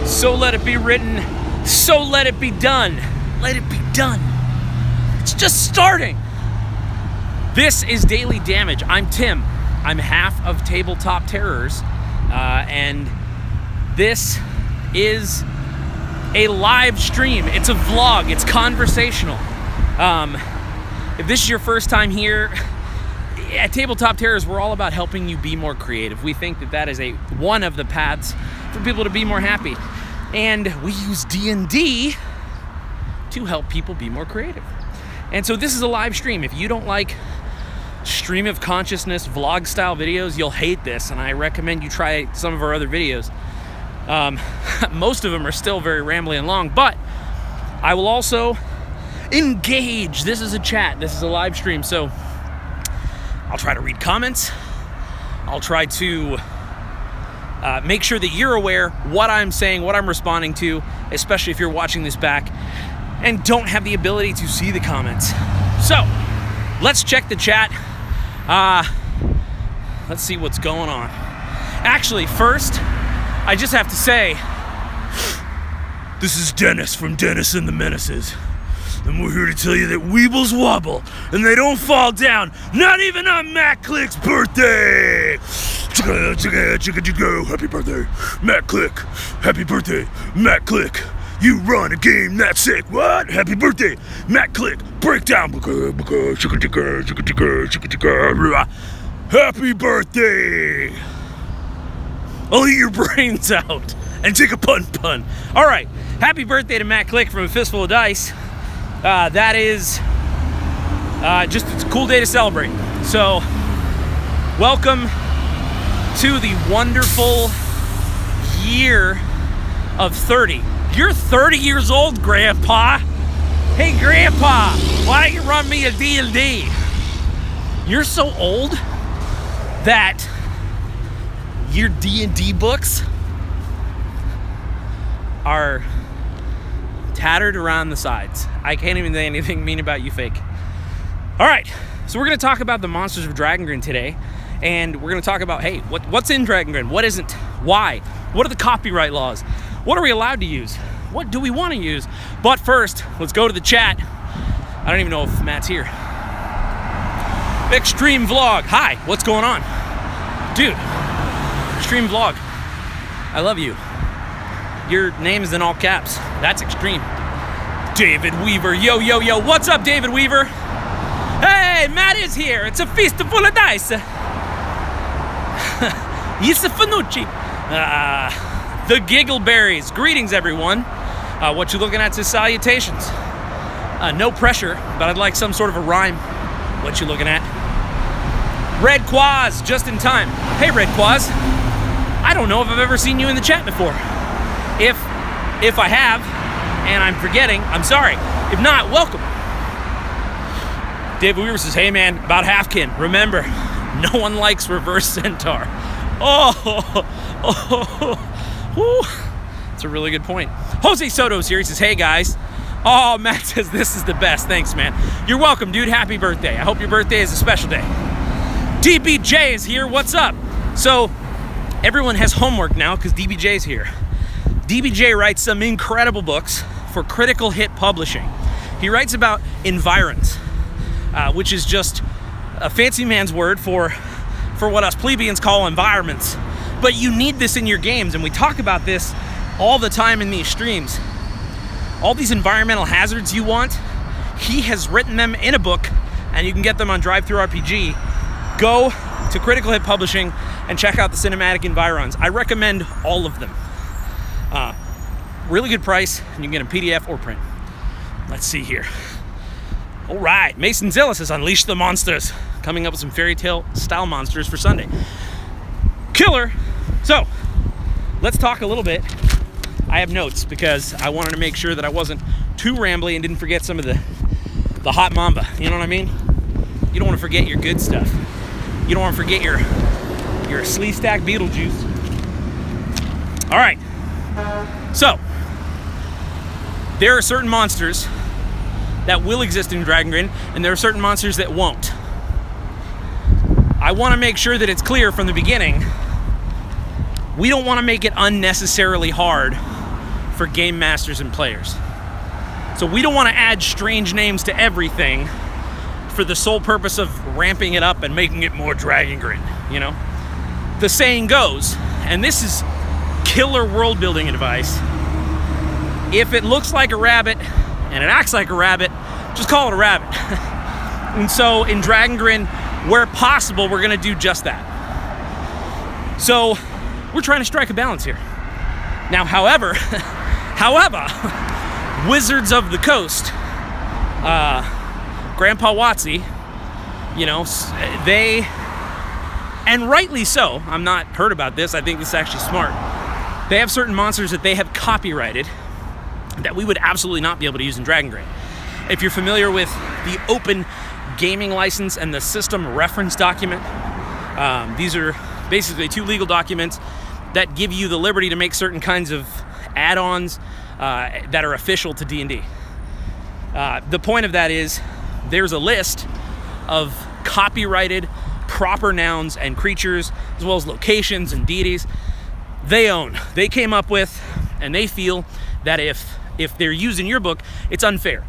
So let it be written, so let it be done. Let it be done. It's just starting. This is Daily Damage. I'm Tim. I'm half of Tabletop Terrors, and this is a live stream. It's a vlog. It's conversational. If this is your first time here, at Tabletop Terrors, we're all about helping you be more creative. We think that that is one of the paths for people to be more happy. And we use D&D to help people be more creative. And so this is a live stream. If you don't like stream of consciousness vlog style videos, you'll hate this, and I recommend you try some of our other videos. Most of them are still very rambly and long, but I will also engage. This is a chat. This is a live stream, so I'll try to read comments. I'll try to make sure that you're aware what I'm saying, what I'm responding to, especially if you're watching this back and don't have the ability to see the comments. So let's check the chat. Let's see what's going on. Actually, first, I just have to say, this is Dennis from Dennis and the Menaces. And we're here to tell you that weebles wobble and they don't fall down, not even on Matt Click's birthday. Happy birthday, Matt Click. Happy birthday, Matt Click. You run a game that's sick. What? Happy birthday, Matt Click. Breakdown. Happy birthday. I'll eat your brains out and take a pun. All right. Happy birthday to Matt Click from A Fistful of Dice. That is just it's a cool day to celebrate. So, welcome to the wonderful year of 30. You're 30 years old, Grandpa. Hey, Grandpa, why don't you run me a D&D? You're so old that your D&D books are tattered around the sides. I can't even say anything mean about you, fake. All right, so we're gonna talk about the monsters of Dragongrin today, and we're gonna talk about, hey, what's in Dragongrin? What isn't? Why? What are the copyright laws? What are we allowed to use? What do we want to use? But first, let's go to the chat. I don't even know if Matt's here. Extreme Vlog. Hi, what's going on? Dude, Extreme Vlog. I love you. Your name is in all caps. That's extreme. David Weaver. Yo, yo, yo. What's up, David Weaver? Hey, Matt is here. It's a feast full of dice. Yisa Fanucci. The Giggleberries. Greetings, everyone. What you looking at says salutations. No pressure, but I'd like some sort of a rhyme. What you looking at? Red Quaz, just in time. Hey, Red Quaz. I don't know if I've ever seen you in the chat before. If I have, and I'm forgetting, I'm sorry. If not, welcome. David Weaver says, hey man, about halfkin. Remember, no one likes reverse centaur. That's a really good point. Jose Soto's here. He says, hey guys. Oh, Matt says this is the best. Thanks, man. You're welcome, dude. Happy birthday. I hope your birthday is a special day. DBJ is here. What's up? So, everyone has homework now because DBJ is here. DBJ writes some incredible books for Critical Hit Publishing. He writes about environs, which is just a fancy man's word for what us plebeians call environments. But you need this in your games, and we talk about this all the time in these streams. All these environmental hazards you want, he has written them in a book, and you can get them on DriveThruRPG. Go to Critical Hit Publishing and check out the cinematic environs. I recommend all of them. Really good price, and you can get them PDF or print. Let's see here. All right, Mason Zilla says, unleash the monsters. Coming up with some fairy tale style monsters for Sunday. Killer. So, let's talk a little bit. I have notes because I wanted to make sure that I wasn't too rambly and didn't forget some of the hot mamba. You know what I mean? You don't want to forget your good stuff. You don't want to forget your sleeve stack Beetlejuice. All right. So, there are certain monsters that will exist in Dragongrin, and there are certain monsters that won't. I want to make sure that it's clear from the beginning. We don't want to make it unnecessarily hard for game masters and players. So we don't want to add strange names to everything for the sole purpose of ramping it up and making it more Dragongrin, you know? The saying goes, and this is killer world building advice, if it looks like a rabbit and it acts like a rabbit, just call it a rabbit. And so in Dragongrin, where possible, we're gonna do just that. So we're trying to strike a balance here. Now, however, Wizards of the Coast, Grandpa Watsy, you know, they, and rightly so, I'm not hurt about this, I think this is actually smart. They have certain monsters that they have copyrighted that we would absolutely not be able to use in Dragongrin. If you're familiar with the open gaming license and the system reference document, these are basically 2 legal documents that give you the liberty to make certain kinds of add-ons that are official to D&D. The point of that is there's a list of copyrighted proper nouns and creatures, as well as locations and deities they own, they came up with, and they feel that if they're used in your book, it's unfair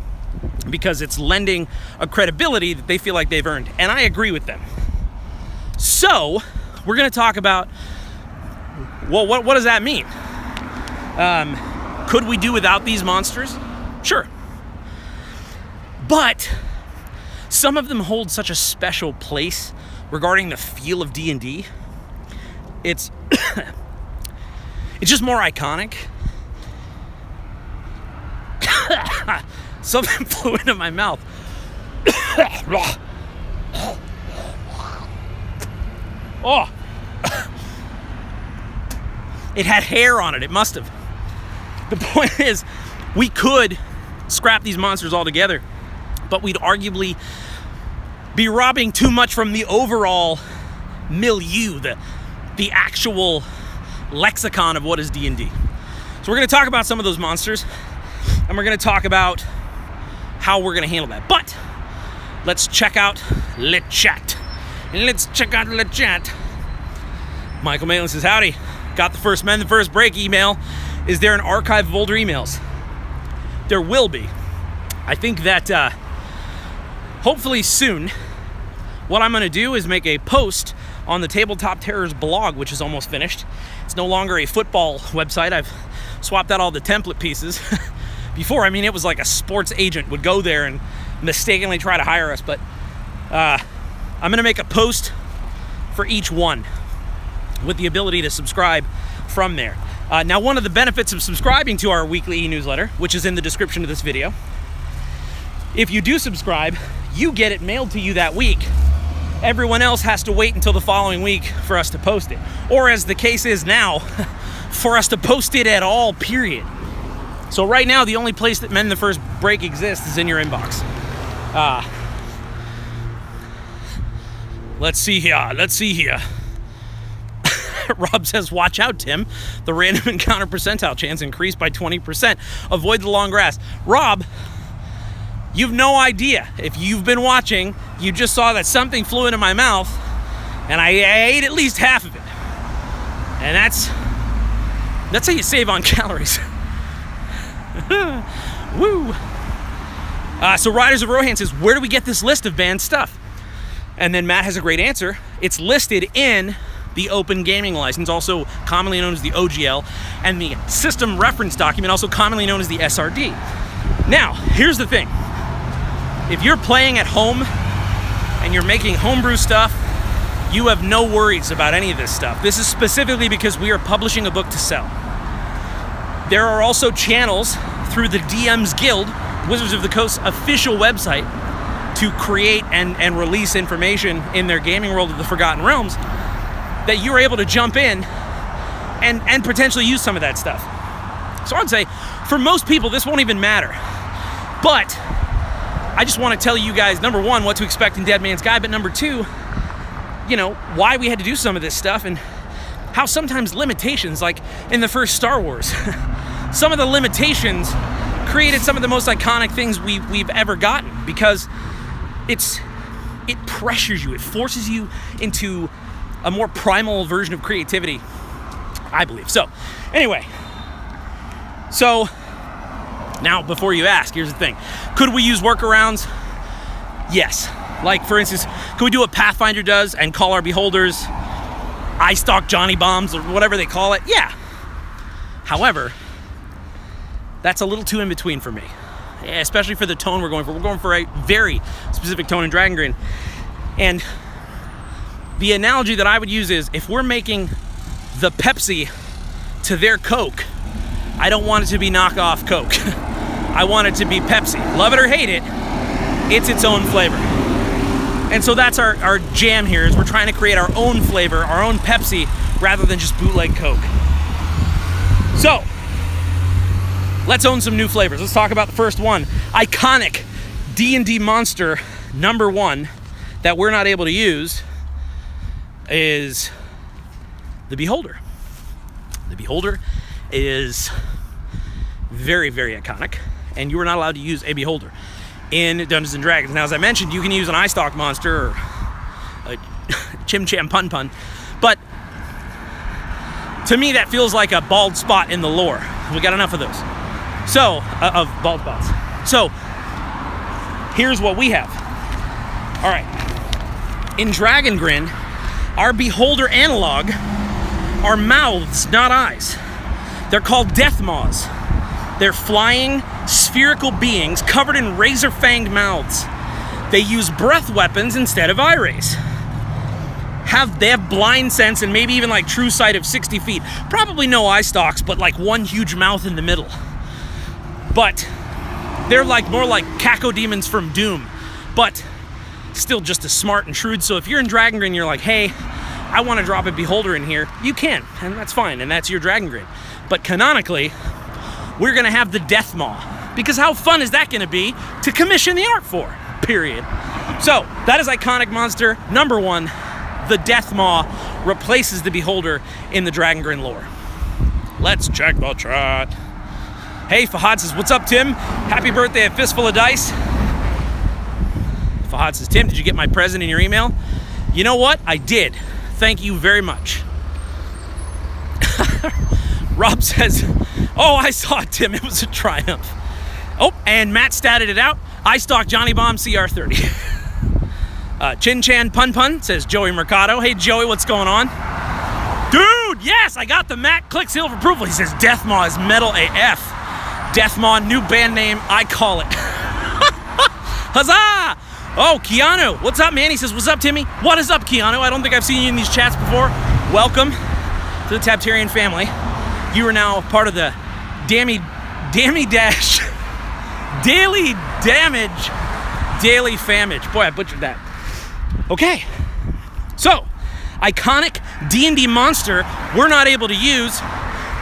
because it's lending a credibility that they feel like they've earned. And I agree with them. So we're going to talk about, well, what does that mean? Could we do without these monsters? Sure. But some of them hold such a special place regarding the feel of D&D. It's it's just more iconic. Something flew into my mouth. Oh. It had hair on it. It must have. The point is, we could scrap these monsters altogether, but we'd arguably be robbing too much from the overall milieu, the actual lexicon of what is D&D. So we're going to talk about some of those monsters, and we're going to talk about how we're going to handle that. But let's check out Le Chat. Let's check out Le Chat. Michael Malin says, howdy. Got the first mend, the first break email. Is there an archive of older emails? There will be. I think that hopefully soon, what I'm going to do is make a post on the Tabletop Terrors blog, which is almost finished. It's no longer a football website. I've swapped out all the template pieces. Before, I mean, it was like a sports agent would go there and mistakenly try to hire us. But I'm going to make a post for each one with the ability to subscribe from there. Now, one of the benefits of subscribing to our weekly e-newsletter, which is in the description of this video, if you do subscribe, you get it mailed to you that week. Everyone else has to wait until the following week for us to post it. Or as the case is now, for us to post it at all, period. So right now, the only place that Mend the First Break exists is in your inbox. Let's see here. Rob says, watch out, Tim. The random encounter percentile chance increased by 20%. Avoid the long grass. Rob, you've no idea. If you've been watching, you just saw that something flew into my mouth, and I ate at least half of it. And that's how you save on calories. Woo! So Riders of Rohan says, where do we get this list of banned stuff? And then Matt has a great answer. It's listed in the Open Gaming License, also commonly known as the OGL, and the System Reference Document, also commonly known as the SRD. Now, here's the thing. If you're playing at home and you're making homebrew stuff, you have no worries about any of this stuff. This is specifically because we are publishing a book to sell. There are also channels through the DM's Guild, Wizards of the Coast's official website, to create and release information in their gaming world of the Forgotten Realms that you're able to jump in and potentially use some of that stuff. So I'd say, for most people, this won't even matter. But I just want to tell you guys, number one, what to expect in Dead Man's Guide, but number two, you know, why we had to do some of this stuff and how sometimes limitations, like in the first Star Wars, some of the limitations created some of the most iconic things we've ever gotten, because it pressures you, it forces you into a more primal version of creativity, I believe. So, anyway, So, now before you ask, here's the thing. Could we use workarounds? Yes. Like, for instance, could we do what Pathfinder does and call our beholders eye stalk Johnny bombs or whatever they call it? Yeah. However, that's a little too in between for me, especially for the tone we're going for. We're going for a very specific tone in Dragongrin. And the analogy that I would use is, if we're making the Pepsi to their Coke, I don't want it to be knockoff Coke. I want it to be Pepsi. Love it or hate it, it's its own flavor. And so that's our jam here, is we're trying to create our own flavor, our own Pepsi, rather than just bootleg Coke. So, let's own some new flavors. Let's talk about the first one. Iconic D&D monster number 1 that we're not able to use is the Beholder. The Beholder is very, very iconic, and you are not allowed to use a Beholder in Dungeons & Dragons. Now, as I mentioned, you can use an eye stalk monster or a Chim Cham Pun Pun, but to me that feels like a bald spot in the lore. We got enough of those. So, of bald spots. So, here's what we have. All right. In Dragongrin, our Beholder analog are mouths, not eyes. They're called Death Maws. They're flying, spherical beings covered in razor-fanged mouths. They use breath weapons instead of eye rays. They have blind sense and maybe even like true sight of 60 feet. Probably no eye stalks, but like one huge mouth in the middle. But they're like more like cacodemons from Doom, but still just as smart and shrewd. So if you're in Dragongrin, you're like, hey, I want to drop a Beholder in here, you can, and that's fine, and that's your Dragongrin. But canonically, we're gonna have the Death Maw, because how fun is that gonna be to commission the art for, period. So, that is iconic monster number 1. The Death Maw replaces the Beholder in the Dragongrin lore. Let's check the chat. Hey, Fahad says, what's up, Tim? Happy birthday, a fistful of dice. Fahad says, Tim, did you get my present in your email? You know what? I did. Thank you very much. Rob says, oh, I saw it, Tim. It was a triumph. Oh, and Matt statted it out. I stalk Johnny Bomb CR30. Chin Chan Pun Pun says Joey Mercado. Hey, Joey, what's going on? Dude, yes, I got the Matt Click seal of approval. He says Death Maw is metal AF. Death Maw, new band name, I call it. Huzzah! Oh, Keanu, what's up, man? He says, what's up, Timmy? What is up, Keanu? I don't think I've seen you in these chats before. Welcome to the Tabtarian family. You are now part of the Daily Famage. Boy, I butchered that. Okay, so iconic D&D monster we're not able to use,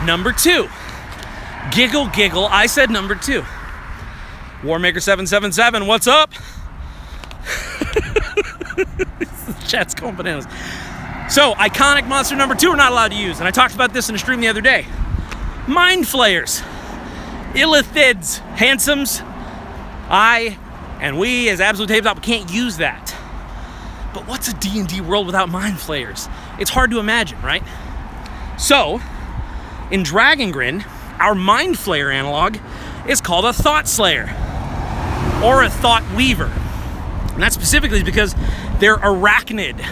number 2. Giggle, giggle, I said number 2. Warmaker777, what's up? Chat's going bananas. So, iconic monster number 2 we're not allowed to use, and I talked about this in a stream the other day. Mind Flayers. Illithids, Handsomes. I and we as Absolute Tabletop can't use that. But what's a D&D world without Mind Flayers? It's hard to imagine, right? So, in Dragongrin, our Mind Flayer analog is called a Thought Slayer or a Thought Weaver. And that's specifically because they're arachnid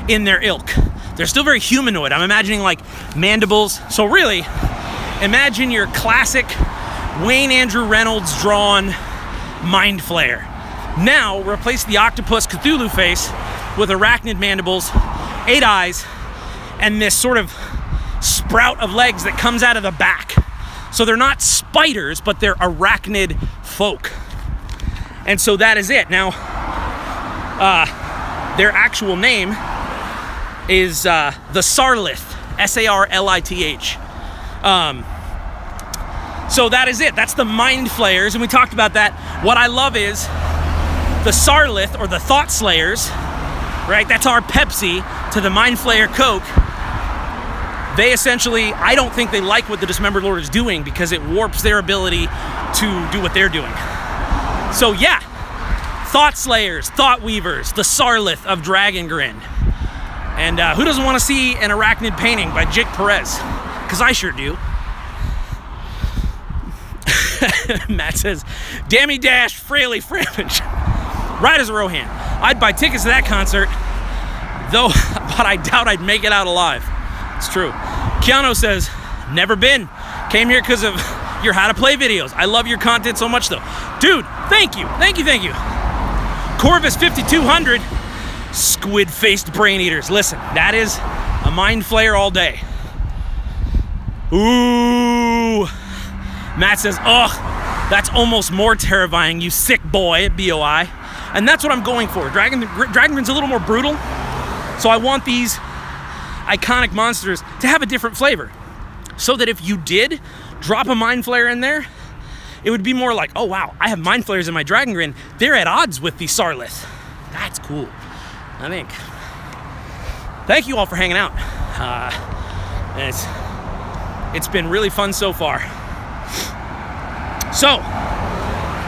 in their ilk. They're still very humanoid. I'm imagining like mandibles. So really, imagine your classic Wayne Andrew Reynolds drawn Mind Flayer. Now replace the octopus Cthulhu face with arachnid mandibles, 8 eyes, and this sort of sprout of legs that comes out of the back. So they're not spiders, but they're arachnid folk. And so that is it. Now, their actual name is the Sarlith, S-A-R-L-I-T-H. So that is it. That's the Mind Flayers, and we talked about that. What I love is the Sarlith, or the Thought Slayers, right? That's our Pepsi to the Mind Flayer Coke. They essentially, I don't think they like what the Dismembered Lord is doing because it warps their ability to do what they're doing. So yeah, Thought Slayers, Thought Weavers, the Sarlith of Dragongrin. And who doesn't want to see an arachnid painting by Jake Perez? Because I sure do. Matt says, Dammy Dash, Fraley Framage. Right as a Rohan. I'd buy tickets to that concert, though, but I doubt I'd make it out alive. It's true. Keanu says, never been. Came here because of your how to play videos. I love your content so much, though. Dude, thank you. Thank you, thank you. Corvus 5200, squid-faced brain eaters. Listen, that is a mind flayer all day. Ooh. Matt says, ugh, that's almost more terrifying, you sick boy, BOI. And that's what I'm going for. Dragongrin's a little more brutal, so I want these iconic monsters to have a different flavor. So that if you did drop a mind flayer in there, it would be more like, oh wow, I have mind flayers in my Dragongrin. They're at odds with the Sarlith. That's cool, I think. Thank you all for hanging out. It's been really fun so far. So,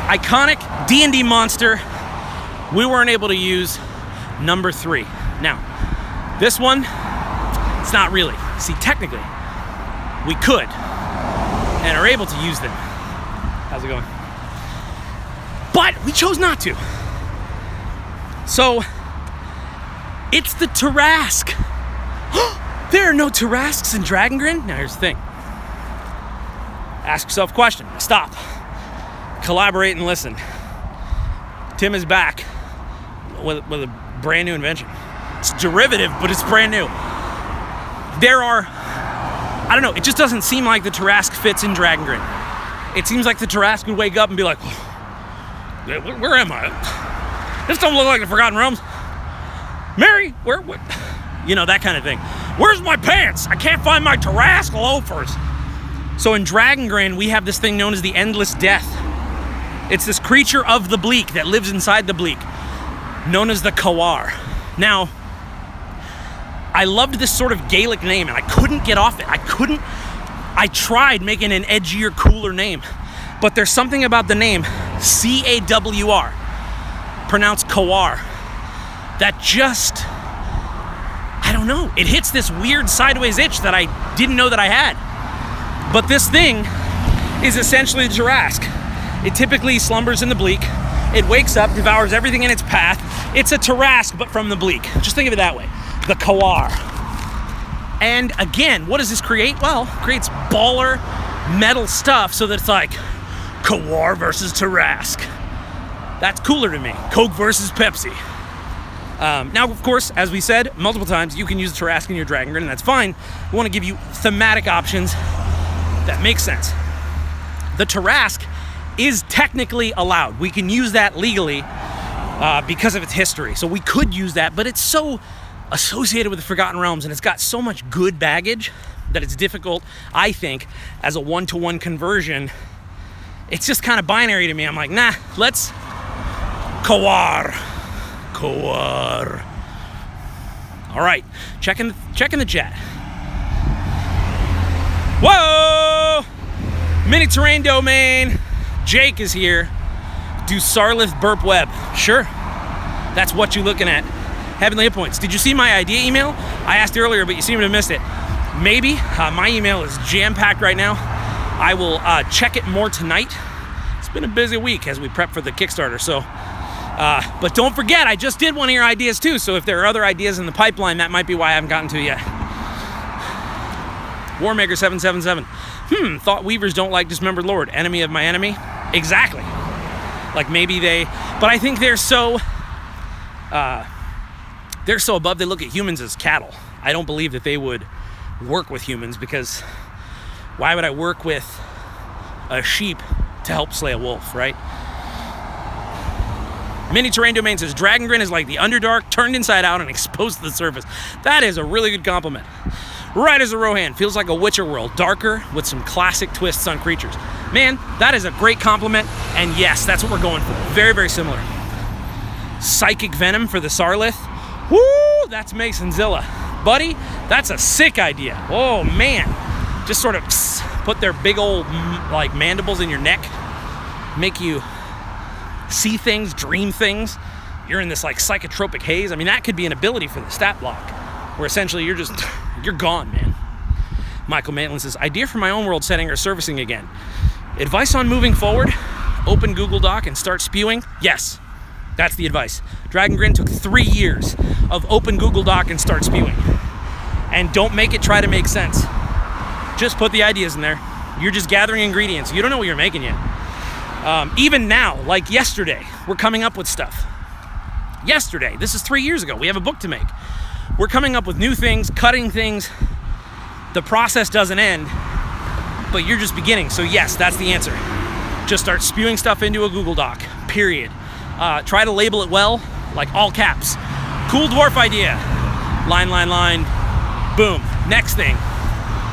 iconic D&D monster. We weren't able to use number 3. Now, this one, it's not really. See, technically, we could and are able to use them. How's it going? But we chose not to. So, it's the Tarrasque. There are no Tarrasques in Dragongrin? Now, here's the thing. Ask yourself a question. Stop. Collaborate and listen. Tim is back with a brand new invention. It's derivative, but it's brand new. There are, I don't know, it just doesn't seem like the Tarrasque fits in Dragongrin. It seems like the Tarrasque would wake up and be like, where am I? This don't look like the Forgotten Realms. Mary, where? You know, that kind of thing. Where's my pants? I can't find my Tarrasque loafers. So in Dragongrin, we have this thing known as the Endless Death. It's this creature of the bleak that lives inside the bleak, known as the Kawar. Now, I loved this sort of Gaelic name, and I couldn't get off it. I tried making an edgier, cooler name, but there's something about the name, C-A-W-R, pronounced Kawar, that just, I don't know, it hits this weird sideways itch that I didn't know that I had. But this thing is essentially the Tarrasque. It typically slumbers in the bleak. It wakes up, devours everything in its path. It's a Tarrasque, but from the bleak. Just think of it that way. The Kawar. And again, what does this create? Well, it creates baller metal stuff so that it's like Kawar versus Tarrasque. That's cooler to me. Coke versus Pepsi. Now, of course, as we said multiple times, you can use the Tarrasque in your Dragongrin, and that's fine. We want to give you thematic options that make sense. The Tarrasque is technically allowed. We can use that legally because of its history. So we could use that, but it's so associated with the Forgotten Realms and it's got so much good baggage that it's difficult, I think, as a one-to-one conversion. It's just kind of binary to me. I'm like, nah, let's Kawar. Kawar. All right, checking the chat. Whoa! Mini terrain domain. Jake is here. Do Sarlith burp web. Sure. That's what you're looking at. Heavenly Hit Points. Did you see my idea email? I asked earlier, but you seem to have missed it. Maybe. My email is jam-packed right now. I will check it more tonight. It's been a busy week as we prep for the Kickstarter, so. But don't forget, I just did one of your ideas too, so if there are other ideas in the pipeline, that might be why I haven't gotten to it yet. Warmaker777. Thought Weavers don't like Dismembered Lord. Enemy of my enemy? Exactly. Like maybe they, but I think they're so above, they look at humans as cattle. I don't believe that they would work with humans, because why would I work with a sheep to help slay a wolf, right? Mini Terrain Domain says, Dragongrin is like the Underdark turned inside out and exposed to the surface. That is a really good compliment. Right as a Rohan, feels like a Witcher world, darker with some classic twists on creatures. Man, that is a great compliment, and yes, that's what we're going for. Very, very similar. Psychic Venom for the Sarlith. Woo, that's Masonzilla. Buddy, that's a sick idea. Oh man, just sort of put their big old like mandibles in your neck, make you see things, dream things. You're in this like psychotropic haze. I mean, that could be an ability for the stat block, where essentially you're just, you're gone, man. Michael Maitland says, idea for my own world setting or servicing again. Advice on moving forward, open Google Doc and start spewing. Yes, that's the advice. Dragongrin took 3 years of open Google Doc and start spewing. And don't make it try to make sense. Just put the ideas in there. You're just gathering ingredients. You don't know what you're making yet. Even now, like yesterday, we're coming up with stuff. Yesterday, this is 3 years ago, we have a book to make. We're coming up with new things, cutting things. The process doesn't end, but you're just beginning. So yes, that's the answer. Just start spewing stuff into a Google Doc, period. Try to label it well, like all caps. Cool dwarf idea. Line, line, line, boom. Next thing.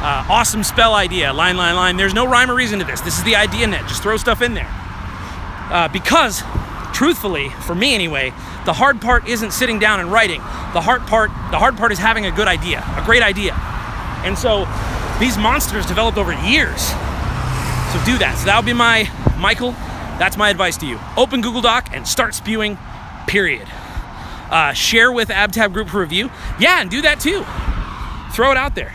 Awesome spell idea, line, line, line. There's no rhyme or reason to this. This is the idea net, just throw stuff in there. Because, truthfully, for me anyway, the hard part isn't sitting down and writing. The hard part is having a good idea, a great idea. And so, these monsters developed over years. So do that. So that would be my, Michael, that's my advice to you. Open Google Doc and start spewing, period. Share with AbTab group for review. Yeah, and do that too. Throw it out there.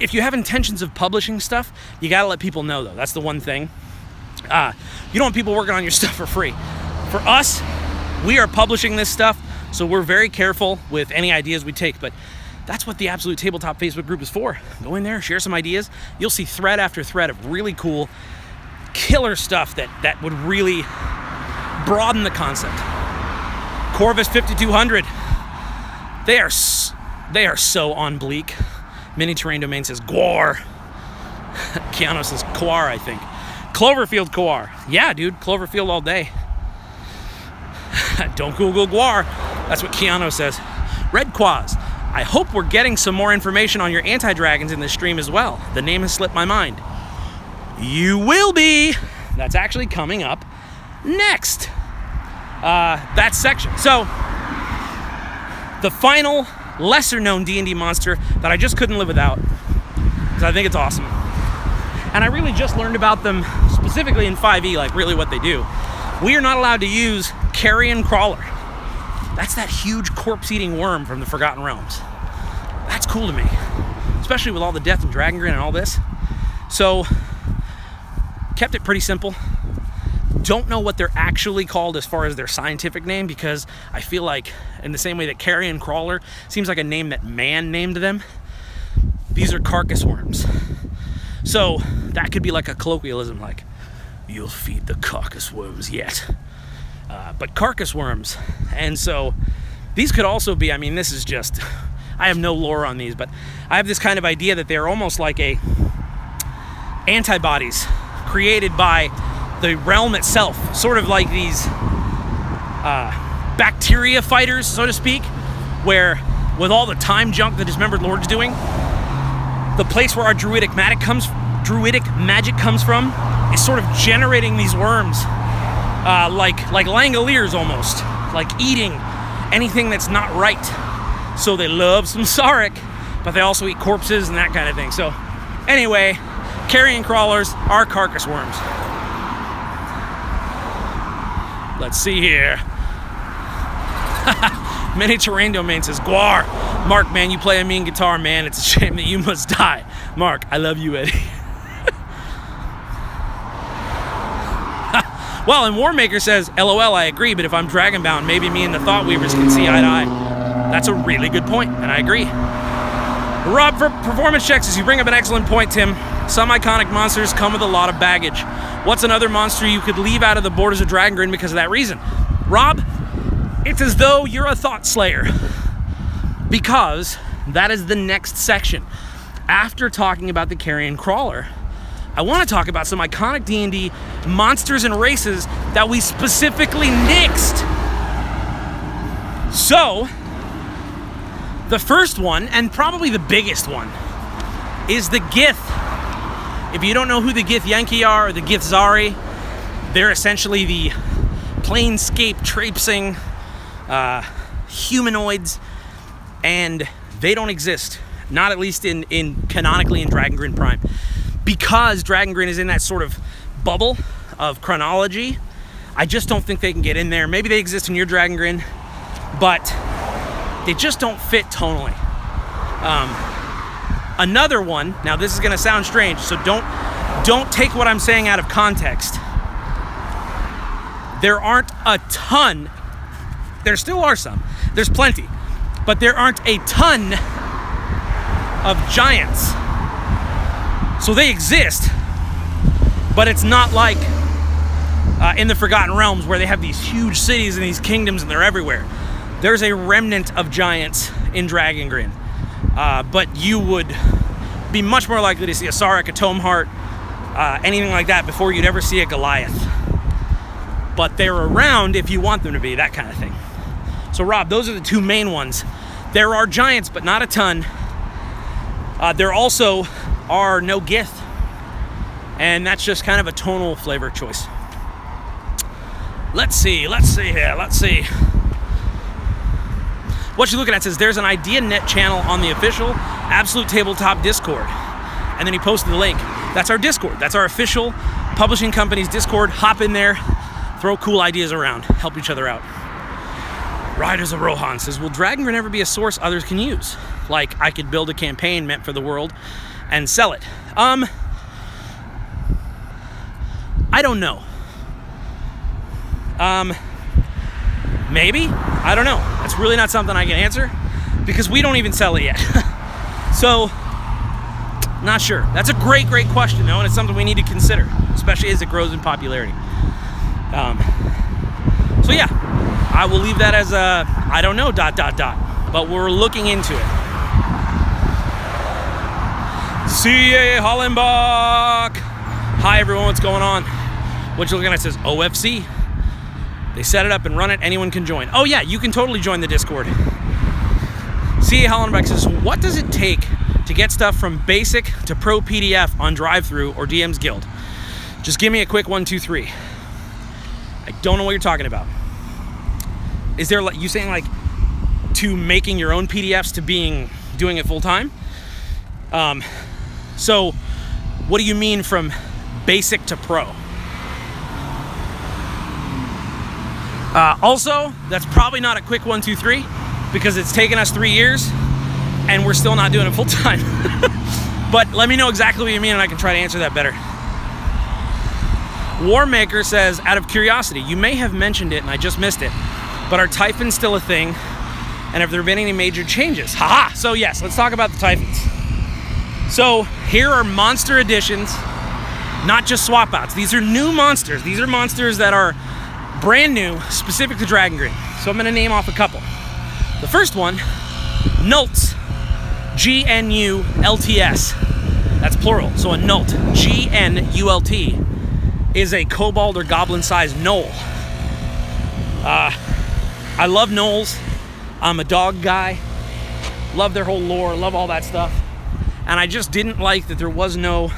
If you have intentions of publishing stuff, you gotta let people know though. That's the one thing. You don't want people working on your stuff for free. For us, we are publishing this stuff, so we're very careful with any ideas we take, but that's what the Absolute Tabletop Facebook group is for. Go in there, share some ideas. You'll see thread after thread of really cool, killer stuff that would really broaden the concept. Corvus 5200, they are so on bleak. Mini Terrain Domain says Gwar. Keanu says Kawar, I think. Cloverfield Kawar. Yeah, dude, Cloverfield all day. Don't Google Gwar. That's what Keanu says. Red Quaz. I hope we're getting some more information on your anti-dragons in this stream as well. The name has slipped my mind. You will be. That's actually coming up next. That section. So, the final lesser-known D&D monster that I just couldn't live without, because I think it's awesome. And I really just learned about them specifically in 5e, like really what they do. We are not allowed to use Carrion Crawler. That's that huge corpse-eating worm from the Forgotten Realms. That's cool to me, especially with all the Death and Dragongrin and all this. So, kept it pretty simple. Don't know what they're actually called as far as their scientific name, because I feel like in the same way that Carrion Crawler seems like a name that man named them, these are Carcass Worms. So that could be like a colloquialism, like, you'll feed the Carcass Worms yet. But Carcass Worms. And so these could also be, I mean, this is just, I have no lore on these, but I have this kind of idea that they're almost like antibodies created by the realm itself, sort of like these bacteria fighters, so to speak, where with all the time junk the Dismembered Lord's doing, the place where our druidic magic comes from is sort of generating these worms, like Langoliers almost, like eating anything that's not right. So they love some Sarek, but they also eat corpses and that kind of thing. So anyway, Carrion Crawlers are Carcass Worms. Let's see here. Mini Terrain Domain says, Gwar. Mark, man, you play a mean guitar, man. It's a shame that you must die. Mark, I love you, Eddie. Well, and Warmaker says, LOL, I agree, but if I'm Dragonbound, maybe me and the Thoughtweavers can see eye to eye. That's a really good point, and I agree. Rob for Performance Checks says, you bring up an excellent point, Tim. Some iconic monsters come with a lot of baggage. What's another monster you could leave out of the borders of Dragongrin because of that reason? Rob, it's as though you're a Thought Slayer, because that is the next section. After talking about the Carrion Crawler, I want to talk about some iconic D&D monsters and races that we specifically nixed. So, the first one, and probably the biggest one, is the Gith. If you don't know who the Gith Yankee are, or the Gith Zari, they're essentially the planescape traipsing humanoids, and they don't exist. Not at least canonically in Dragongrin Prime. Because Dragongrin is in that sort of bubble of chronology, I just don't think they can get in there. Maybe they exist in your Dragongrin, but they just don't fit tonally. Another one, now this is gonna sound strange, so don't don't take what I'm saying out of context. There aren't a ton. There still are some. There's plenty. But there aren't a ton of giants. So they exist, but it's not like in the Forgotten Realms where they have these huge cities and these kingdoms and they're everywhere. There's a remnant of giants in Dragongrin, but you would be much more likely to see a Sarek, a Tomeheart, anything like that before you'd ever see a Goliath. But they're around if you want them to be, that kind of thing. So Rob, those are the two main ones. There are giants, but not a ton. There also are no Gith, and that's just kind of a tonal flavor choice. Let's see here, let's see. What you're looking at says there's an IdeaNet channel on the official Absolute Tabletop Discord. And then he posted the link. That's our Discord. That's our official publishing company's Discord. Hop in there, throw cool ideas around, help each other out. Riders of Rohan says, will Dragongrin ever be a source others can use? Like, I could build a campaign meant for the world and sell it. I don't know. Maybe? I don't know. That's really not something I can answer because we don't even sell it yet. So, not sure. That's a great, great question though, and it's something we need to consider, especially as it grows in popularity. So yeah, I will leave that as a, I don't know, ... but we're looking into it. C.A. Hollenbach! Hi everyone, what's going on? What you're looking at says OFC. They set it up and run it, anyone can join. Oh yeah, you can totally join the Discord. C.A. Hollenbach says, what does it take to get stuff from basic to pro PDF on drive-thru or DM's Guild? Just give me a quick 1, 2, 3. I don't know what you're talking about. Is there, like, you saying like to making your own PDFs to doing it full time? So what do you mean from basic to pro? Also, that's probably not a quick 1, 2, 3 because it's taken us 3 years and we're still not doing it full time. But let me know exactly what you mean and I can try to answer that better. Warmaker says, out of curiosity, you may have mentioned it and I just missed it, but are Typhons still a thing? And have there been any major changes? Haha! So yes, let's talk about the Typhons. So here are monster editions, not just swap outs. These are new monsters. These are monsters that are brand new, specific to Dragongrin. So I'm gonna name off a couple. The first one, Nults, G-N-U-L-T-S. That's plural, so a Nult, G-N-U-L-T, is a kobold or goblin-sized gnoll. I love gnolls. I'm a dog guy. Love their whole lore, love all that stuff. And I just didn't like that there was no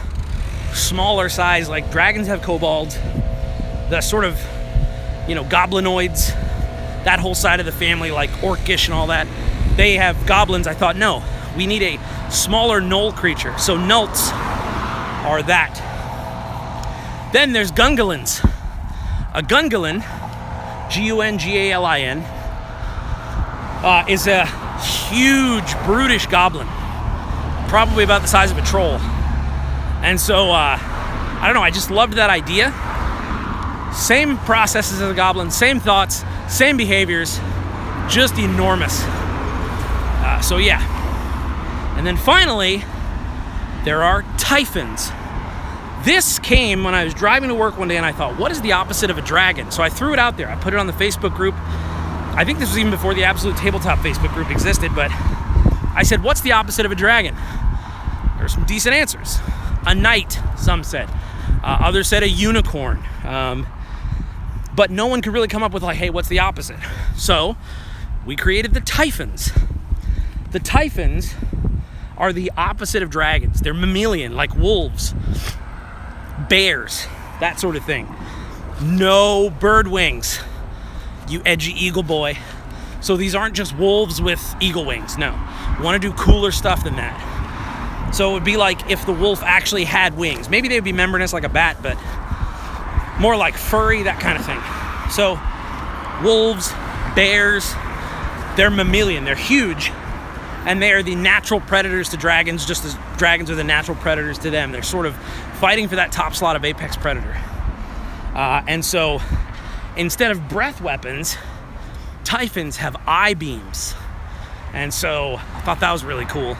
smaller size, like dragons have kobolds, the sort of, you know, goblinoids, that whole side of the family, like orcish and all that. They have goblins. I thought, no, we need a smaller gnoll creature. So Nults are that. Then there's Gungalins. A Gungalin, G-U-N-G-A-L-I-N, is a huge, brutish goblin, probably about the size of a troll. And so, I don't know, I just loved that idea. Same processes as a goblin, same thoughts, same behaviors, just enormous. So yeah. And then finally, there are Typhons. This came when I was driving to work one day and I thought, what is the opposite of a dragon? So I threw it out there. I put it on the Facebook group. I think this was even before the Absolute Tabletop Facebook group existed, but I said, what's the opposite of a dragon? There were some decent answers. A knight, some said. Others said a unicorn. But no one could really come up with like, hey, what's the opposite? So we created the Typhons. The Typhons are the opposite of dragons. They're mammalian, like wolves, bears, that sort of thing. No bird wings, you edgy eagle boy. So these aren't just wolves with eagle wings, no. We want to do cooler stuff than that. So it would be like if the wolf actually had wings. Maybe they would be membranous like a bat, but more like furry, that kind of thing. So wolves, bears, they're mammalian, they're huge, and they are the natural predators to dragons, just as dragons are the natural predators to them. They're sort of fighting for that top slot of Apex Predator. And so instead of breath weapons, Typhons have eye beams. And so I thought that was really cool.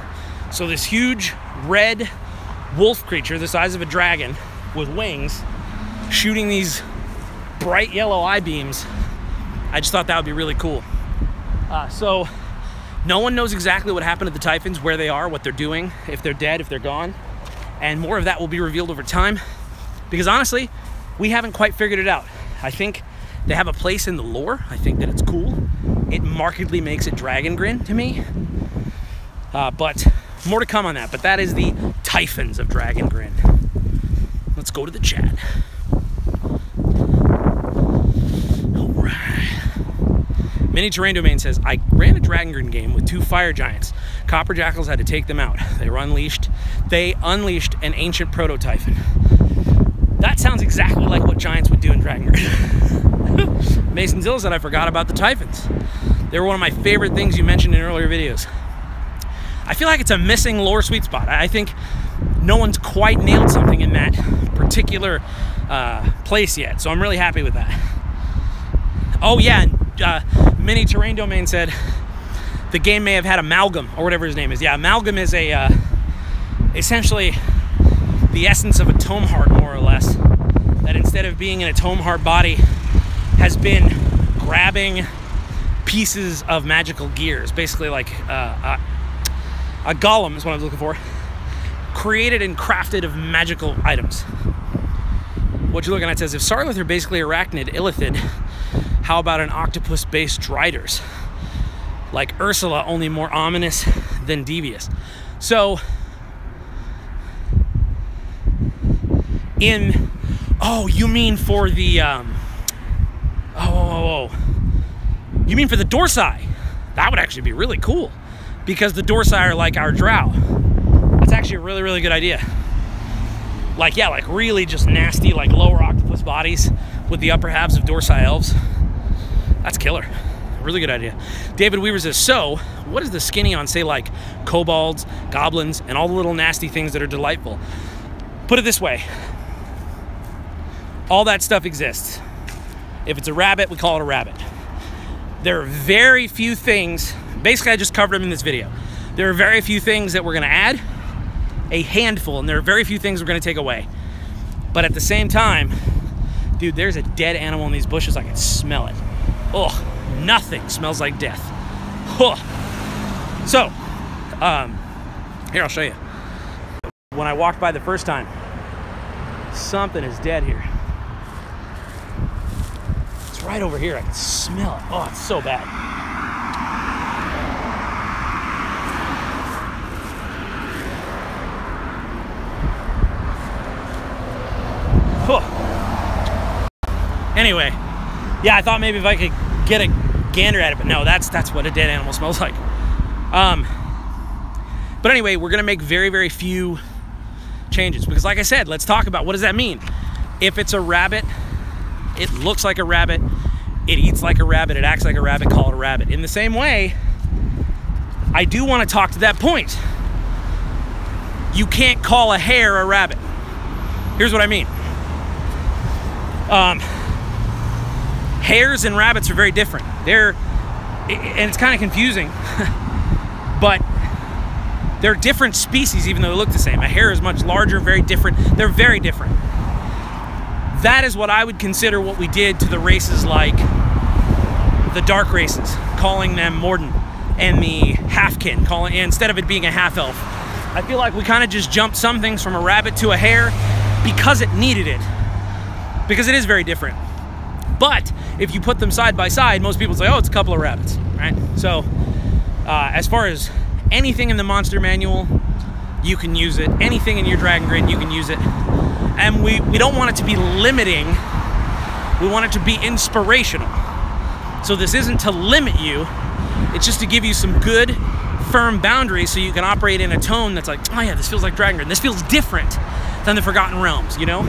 So this huge red wolf creature the size of a dragon with wings shooting these bright yellow eye beams, I just thought that would be really cool. So no one knows exactly what happened to the Typhons, where they are, what they're doing, if they're dead, if they're gone. And more of that will be revealed over time, because honestly, we haven't quite figured it out. I think they have a place in the lore. I think that it's cool. It markedly makes it Dragongrin to me. But more to come on that. But that is the Typhons of Dragongrin. Let's go to the chat. All right. Mini Terrain Domain says, I ran a Dragongrin game with 2 fire giants. Copper Jackals had to take them out. They unleashed an ancient proto-Typhon. That sounds exactly like what giants would do in Dragongrin. Mason Zilla said, I forgot about the Typhons. They were one of my favorite things you mentioned in earlier videos. I feel like it's a missing lore sweet spot. I think no one's quite nailed something in that particular place yet, so I'm really happy with that. Oh yeah, and Mini Terrain Domain said the game may have had Amalgam, or whatever his name is. Yeah, Amalgam is a essentially the essence of a tome heart, more or less. That instead of being in a tome heart body, has been grabbing pieces of magical gears, basically like a golem is what I was looking for, created and crafted of magical items. What you're looking at says, if Sarlith are basically arachnid, illithid, how about an octopus-based Driders? Like Ursula, only more ominous than devious. So, oh, you mean for the, you mean for the Dorsi? That would actually be really cool, because the Dorsi are like our drow. That's actually a really, really good idea. Like, yeah, like really just nasty, like lower octopus bodies with the upper halves of Dorsi elves. That's killer. Really good idea. David Weaver says, so what is the skinny on, say, like kobolds, goblins, and all the little nasty things that are delightful? Put it this way. All that stuff exists. If it's a rabbit, we call it a rabbit. There are very few things, basically I just covered them in this video. There are very few things that we're gonna add, a handful, and there are very few things we're gonna take away. But at the same time, dude, there's a dead animal in these bushes, I can smell it. Ugh, nothing smells like death. Ugh. So, here, I'll show you. When I walked by the first time, something is dead here. It's right over here, I can smell it. Oh, it's so bad. Anyway, yeah, I thought maybe if I could get a gander at it, but no, that's what a dead animal smells like. But anyway, we're gonna make very, very few changes, because like I said, let's talk about what does that mean. If it's a rabbit, it looks like a rabbit, it eats like a rabbit, it acts like a rabbit, call it a rabbit. In the same way, I do want to talk to that point. You can't call a hare a rabbit. Here's what I mean. Hares and rabbits are very different. And it's kind of confusing, but they're different species even though they look the same. A hare is much larger, very different. They're very different. That is what I would consider what we did to the races like the dark races, calling them Morden, and the halfkin, instead of it being a half-elf. I feel like we kind of just jumped some things from a rabbit to a hare because it needed it. Because it is very different. But if you put them side by side, most people say, oh, it's a couple of rabbits, right? So as far as anything in the monster manual, you can use it. Anything in your Dragongrin, you can use it. And we don't want it to be limiting. We want it to be inspirational. So this isn't to limit you. It's just to give you some good, firm boundaries so you can operate in a tone that's like, oh yeah, this feels like Dragongrin. This feels different than the Forgotten Realms, you know?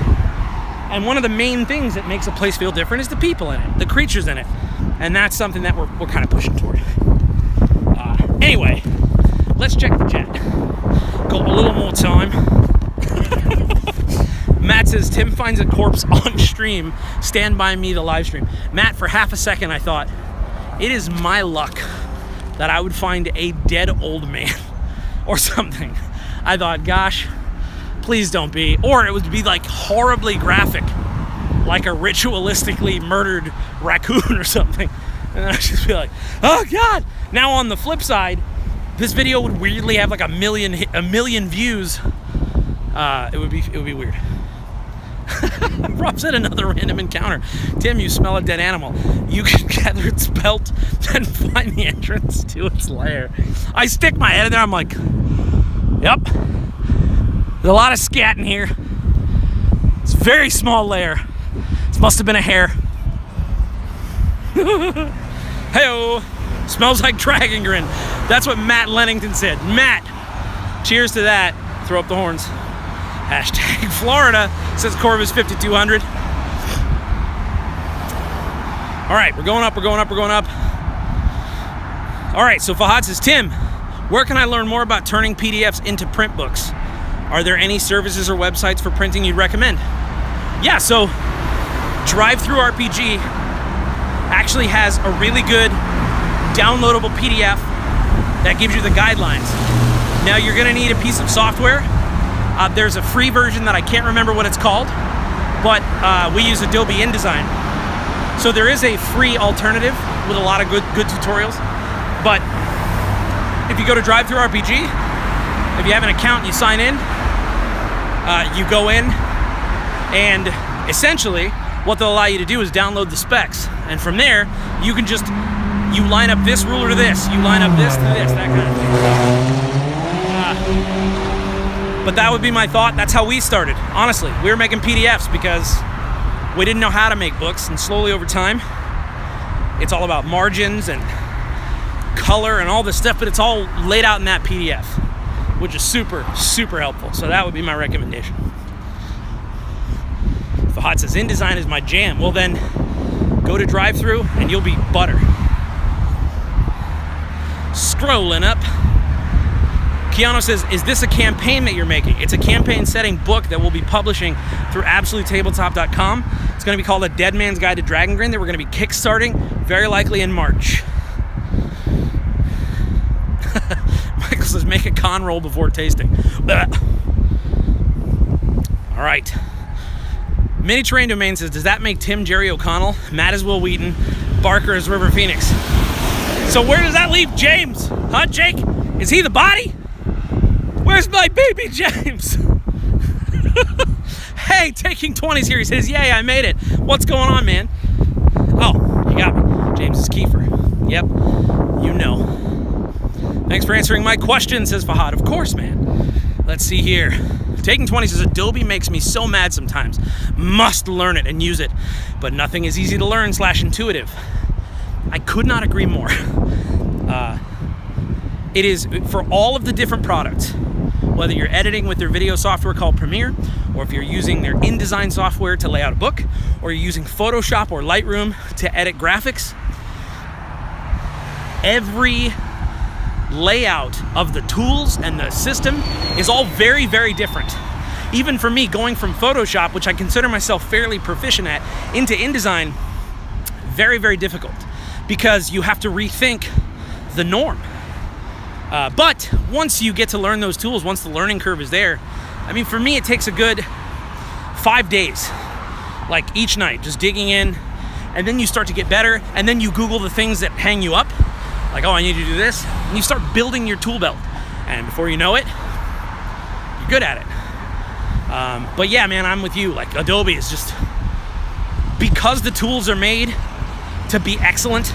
And one of the main things that makes a place feel different is the people in it, the creatures in it. And that's something that we're kind of pushing toward. Anyway, let's check the chat. Got a little more time. Matt says, Tim finds a corpse on stream. Stand by me, the live stream. Matt, for half a second, I thought, it is my luck that I would find a dead old man or something. I thought, gosh, please don't be. Or it would be like horribly graphic, like a ritualistically murdered raccoon or something. And I'd just be like, oh God. Now on the flip side, this video would weirdly have like a million views. It would be weird. Rob said another random encounter. Tim, you smell a dead animal. You can gather its pelt and find the entrance to its lair. I stick my head in there, I'm like, yep. There's a lot of scat in here. It's a very small lair. This must have been a hare. Hey-oh. Smells like Dragongrin. That's what Matt Lennington said. Matt, cheers to that. Throw up the horns. Hashtag Florida, says Corvus 5200. All right, we're going up, we're going up, we're going up. All right, so Fahad says, Tim, where can I learn more about turning PDFs into print books? Are there any services or websites for printing you'd recommend? Yeah, so DriveThruRPG actually has a really good downloadable PDF that gives you the guidelines. Now you're gonna need a piece of software. There's a free version that I can't remember what it's called, but we use Adobe InDesign. So there is a free alternative with a lot of good tutorials. But if you go to DriveThruRPG, if you have an account and you sign in, you go in, and essentially what they'll allow you to do is download the specs. And from there, you can just, you line up this ruler to this, you line up this to this, that kind of thing. But that would be my thought. That's how we started. Honestly, we were making PDFs because we didn't know how to make books, and slowly over time, it's all about margins and color and all this stuff, but it's all laid out in that PDF, which is super, super helpful. So that would be my recommendation. Fahad says, InDesign is my jam. Well then, go to DriveThru and you'll be butter. Scrolling up. Keanu says, is this a campaign that you're making? It's a campaign setting book that we'll be publishing through AbsoluteTabletop.com. It's going to be called A Dead Man's Guide to Dragongrin that we're going to be kickstarting very likely in March. Michael says, make a con roll before tasting. All right. Mini Terrain Domain says, does that make Tim Jerry O'Connell? Matt is Will Wheaton. Barker is River Phoenix. So where does that leave James? Huh, Jake? Is he the body? Where's my baby James? Hey, taking 20s here. He says, yay, I made it. What's going on, man? Oh, you got me. James is Kiefer. Yep, you know. Thanks for answering my question, says Fahad. Of course, man. Let's see here. Taking 20 says, Adobe makes me so mad sometimes. Must learn it and use it. But nothing is easy to learn / intuitive. I could not agree more. It is for all of the different products, whether you're editing with their video software called Premiere, or if you're using their InDesign software to lay out a book, or you're using Photoshop or Lightroom to edit graphics, every layout of the tools and the system is all very, very different. Even for me, going from Photoshop, which I consider myself fairly proficient at, into InDesign, very, very difficult, because you have to rethink the norm. But once you get to learn those tools, once the learning curve is there, I mean, for me, it takes a good 5 days, like each night, just digging in, and then you start to get better, and then you Google the things that hang you up, like, oh, I need to do this, and you start building your tool belt, and before you know it, you're good at it. But yeah, man, I'm with you. Like, Adobe is just, because the tools are made to be excellent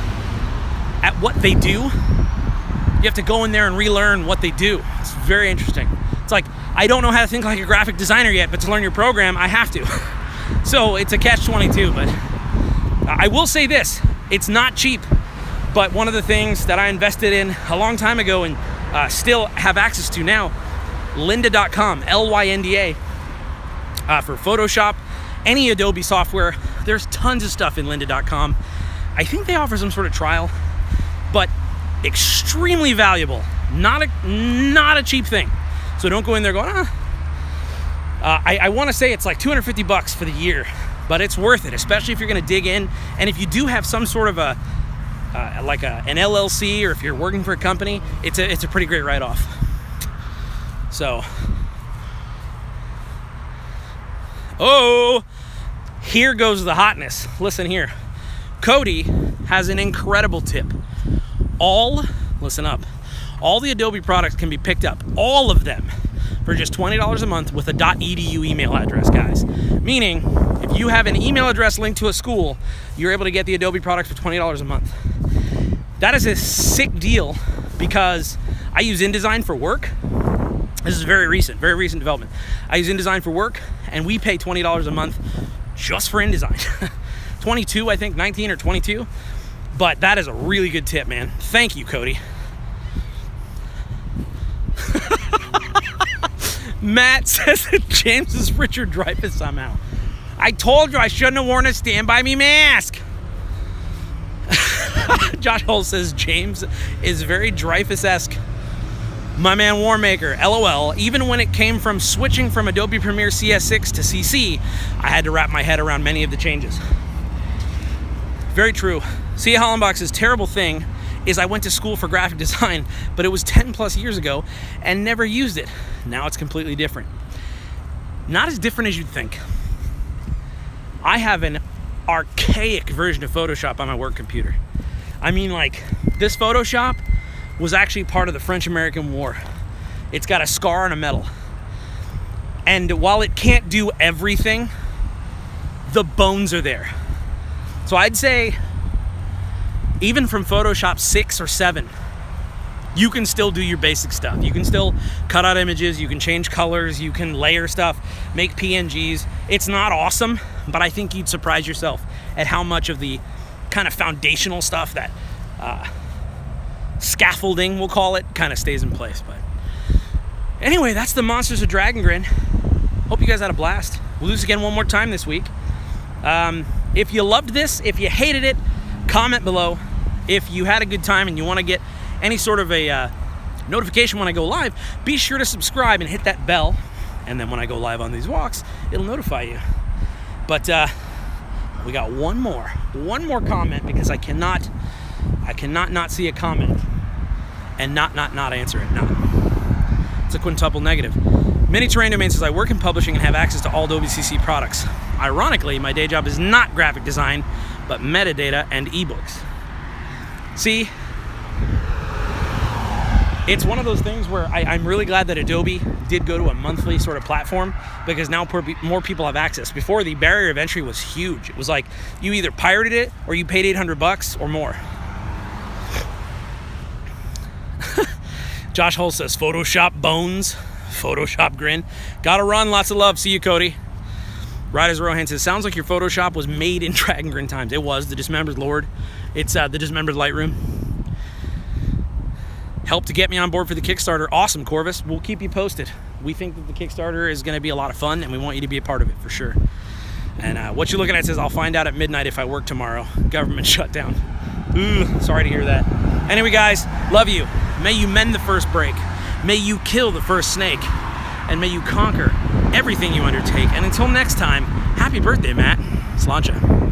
at what they do, you have to go in there and relearn what they do. It's very interesting. It's like, I don't know how to think like a graphic designer yet, but to learn your program, I have to. So it's a catch-22, but I will say this, it's not cheap, but one of the things that I invested in a long time ago and still have access to now, lynda.com, L-Y-N-D-A, for Photoshop, any Adobe software. There's tons of stuff in lynda.com. I think they offer some sort of trial, but extremely valuable. Not a cheap thing. So don't go in there going, I want to say it's like 250 bucks for the year, but it's worth it, especially if you're going to dig in. And if you do have some sort of an LLC, or if you're working for a company, it's a pretty great write-off. So, oh, here goes the hotness. Listen here. Cody has an incredible tip. Listen up. All the Adobe products can be picked up, all of them, for just $20 a month with a .edu email address, guys. Meaning, if you have an email address linked to a school, you're able to get the Adobe products for $20 a month. That is a sick deal, because I use InDesign for work. This is very recent development. I use InDesign for work, and we pay $20 a month just for InDesign. 22, I think, 19 or 22. But that is a really good tip, man. Thank you, Cody. Matt says that James is Richard Dreyfuss somehow. I told you I shouldn't have worn a Stand By Me mask. Josh Hull says James is very Dreyfuss-esque. My man Warmaker, LOL. Even when it came from switching from Adobe Premiere CS6 to CC, I had to wrap my head around many of the changes. Very true. C.A. Hollenbach's terrible thing is I went to school for graphic design, but it was 10 plus years ago and never used it. Now it's completely different. Not as different as you'd think. I have an archaic version of Photoshop on my work computer. I mean, like, this Photoshop was actually part of the French-American War. It's got a scar on a medal. And while it can't do everything, the bones are there. So I'd say, even from Photoshop 6 or 7, you can still do your basic stuff. You can still cut out images, you can change colors, you can layer stuff, make PNGs. It's not awesome, but I think you'd surprise yourself at how much of the kind of foundational stuff, that scaffolding, we'll call it, kind of stays in place. But anyway, that's the Monsters of Dragongrin. Hope you guys had a blast. We'll do this again one more time this week. If you loved this, if you hated it, comment below. If you had a good time and you want to get any sort of a notification when I go live, be sure to subscribe and hit that bell, and then when I go live on these walks, it'll notify you. But we got one more comment, because I cannot not see a comment and not answer it. No, it's a quintuple negative. Mini Terrain Domain says, I work in publishing and have access to all Adobe CC products. Ironically, my day job is not graphic design, but metadata and ebooks. See, it's one of those things where I'm really glad that Adobe did go to a monthly sort of platform, because now more people have access. Before, the barrier of entry was huge. It was like you either pirated it or you paid 800 bucks or more. Josh Hull says, Photoshop bones, Photoshop grin. Gotta run, lots of love. See you, Cody. Riders Rohan says, sounds like your Photoshop was made in Dragongrin times. It was, the Dismembered Lord. It's the Dismembered Lightroom. Helped to get me on board for the Kickstarter. Awesome, Corvus. We'll keep you posted. We think that the Kickstarter is going to be a lot of fun, and we want you to be a part of it for sure. And what you're looking at says, I'll find out at midnight if I work tomorrow. Government shutdown. Ooh, sorry to hear that. Anyway, guys, love you. May you mend the first break. May you kill the first snake. And may you conquer everything you undertake. And until next time, happy birthday, Matt. Sláinte.